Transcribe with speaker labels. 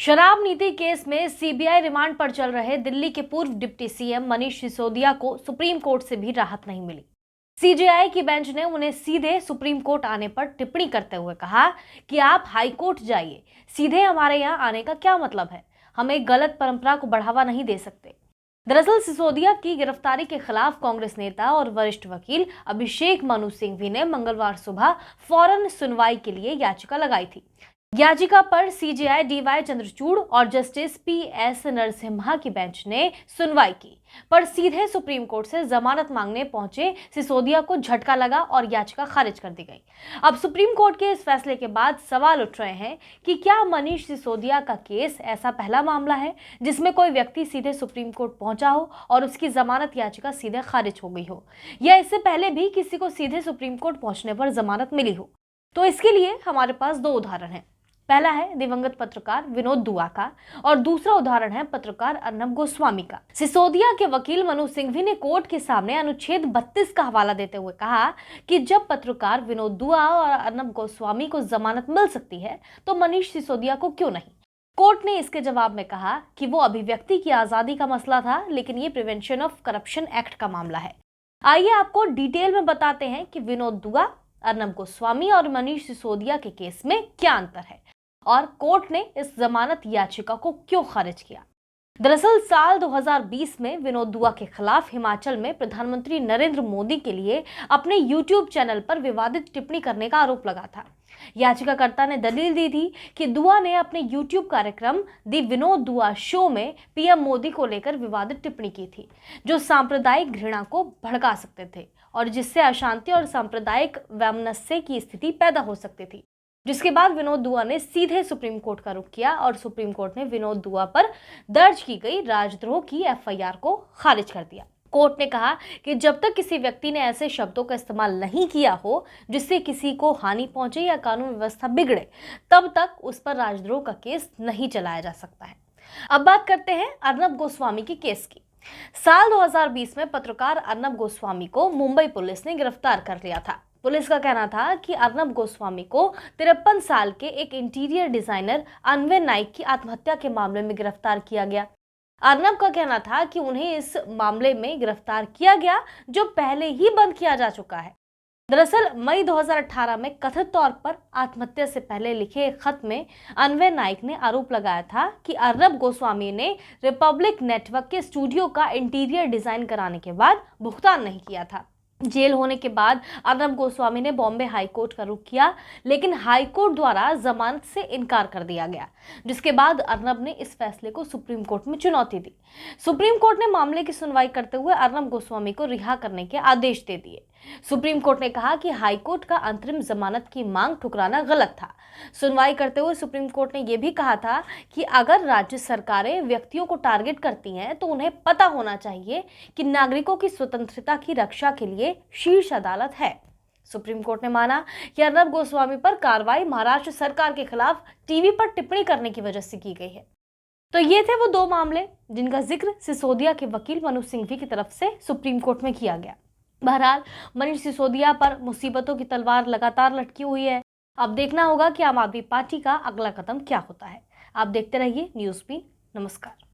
Speaker 1: शराब नीति केस में सीबीआई रिमांड पर चल रहे दिल्ली के पूर्व डिप्टी सीएम मनीष सिसोदिया को सुप्रीम कोर्ट से भी राहत नहीं मिली। सीजेआई की बेंच ने उन्हें सीधे सुप्रीम कोर्ट आने पर टिप्पणी करते हुए कहा कि आप हाई कोर्ट जाइए, सीधे हमारे यहाँ आने का क्या मतलब है? हम एक गलत परंपरा को बढ़ावा नहीं दे सकते। दरअसल सिसोदिया की गिरफ्तारी के खिलाफ कांग्रेस नेता और वरिष्ठ वकील अभिषेक मनु सिंघवी ने मंगलवार सुबह फौरन सुनवाई के लिए याचिका लगाई थी। याचिका पर सीजेआई डीवाई चंद्रचूड़ और जस्टिस पीएस नरसिम्हा की बेंच ने सुनवाई की, पर सीधे सुप्रीम कोर्ट से जमानत मांगने पहुंचे सिसोदिया को झटका लगा और याचिका खारिज कर दी गई। अब सुप्रीम कोर्ट के इस फैसले के बाद सवाल उठ रहे हैं कि क्या मनीष सिसोदिया का केस ऐसा पहला मामला है जिसमें कोई व्यक्ति सीधे सुप्रीम कोर्ट पहुंचा हो और उसकी जमानत याचिका सीधे खारिज हो गई हो, या इससे पहले भी किसी को सीधे सुप्रीम कोर्ट पहुंचने पर जमानत मिली हो। तो इसके लिए हमारे पास दो उदाहरण हैं। पहला है दिवंगत पत्रकार विनोद दुआ का और दूसरा उदाहरण है पत्रकार अर्नब गोस्वामी का। सिसोदिया के वकील मनु सिंघवी ने कोर्ट के सामने अनुच्छेद 32 का हवाला देते हुए कहा कि जब पत्रकार विनोद दुआ और अर्नब गोस्वामी को जमानत मिल सकती है तो मनीष सिसोदिया को क्यों नहीं। कोर्ट ने इसके जवाब में कहा कि वो अभिव्यक्ति की आजादी का मसला था, लेकिन ये प्रिवेंशन ऑफ करप्शन एक्ट का मामला है। आइए आपको डिटेल में बताते हैं कि विनोद दुआ, अर्नब गोस्वामी और मनीष सिसोदिया के केस में क्या अंतर है और कोर्ट ने इस जमानत याचिका को क्यों खारिज किया। दरअसल साल 2020 में विनोद दुआ के खिलाफ हिमाचल में प्रधानमंत्री नरेंद्र मोदी के लिए अपने यूट्यूब चैनल पर विवादित टिप्पणी करने का आरोप लगा था। याचिकाकर्ता ने दलील दी थी कि दुआ ने अपने यूट्यूब कार्यक्रम दी विनोद दुआ शो में पीएम मोदी को लेकर विवादित टिप्पणी की थी, जो सांप्रदायिक घृणा को भड़का सकते थे और जिससे अशांति और सांप्रदायिक वैमनस्य की स्थिति पैदा हो सकती थी। जिसके बाद विनोद दुआ ने सीधे सुप्रीम कोर्ट का रुख किया और सुप्रीम कोर्ट ने विनोद दुआ पर दर्ज की गई राजद्रोह की एफआईआर को खारिज कर दिया। कोर्ट ने कहा कि जब तक किसी व्यक्ति ने ऐसे शब्दों का इस्तेमाल नहीं किया हो जिससे किसी को हानि पहुंचे या कानून व्यवस्था बिगड़े, तब तक उस पर राजद्रोह का केस नहीं चलाया जा सकता है। अब बात करते हैं अर्नब गोस्वामी के केस की। साल 2020 में पत्रकार अर्नब गोस्वामी को मुंबई पुलिस ने गिरफ्तार कर लिया था। पुलिस का कहना था कि अर्नब गोस्वामी को 53 साल के एक इंटीरियर डिजाइनर अन्वय नाइक की आत्महत्या के मामले में गिरफ्तार किया गया। अर्नब का कहना था कि उन्हें इस मामले में गिरफ्तार किया गया जो पहले ही बंद किया जा चुका है। दरअसल मई 2018 में कथित तौर पर आत्महत्या से पहले लिखे एक खत में अन्वय नाइक ने आरोप लगाया था कि अर्नब गोस्वामी ने रिपब्लिक नेटवर्क के स्टूडियो का इंटीरियर डिजाइन कराने के बाद भुगतान नहीं किया था। जेल होने के बाद अर्नब गोस्वामी ने बॉम्बे हाई कोर्ट का रुख किया, लेकिन हाई कोर्ट द्वारा जमानत से इनकार कर दिया गया, जिसके बाद अर्नब ने इस फैसले को सुप्रीम कोर्ट में चुनौती दी। सुप्रीम कोर्ट ने मामले की सुनवाई करते हुए अर्नब गोस्वामी को रिहा करने के आदेश दे दिए। सुप्रीम कोर्ट ने कहा कि हाई कोर्ट का अंतरिम जमानत की मांग ठुकराना गलत था। सुनवाई करते हुए सुप्रीम कोर्ट ने यह भी कहा था कि अगर राज्य सरकारें व्यक्तियों को टारगेट करती हैं तो उन्हें पता होना चाहिए कि नागरिकों की स्वतंत्रता की रक्षा के लिए शीर्ष अदालत है। सुप्रीम कोर्ट ने माना कि अर्नब गोस्वामी पर कार्रवाई महाराष्ट्र सरकार के खिलाफ टीवी पर टिप्पणी करने की वजह से की गई है। तो ये थे वो दो मामले जिनका जिक्र सिसोदिया के वकील मनु सिंघवी की तरफ से सुप्रीम कोर्ट में किया गया। बहरहाल मनीष सिसोदिया पर मुसीबतों की तलवार लगातार लटकी हुई है। अब देखना होगा कि आम आदमी पार्टी का अगला कदम क्या होता है। आप देखते रहिए न्यूज़ भी। नमस्कार।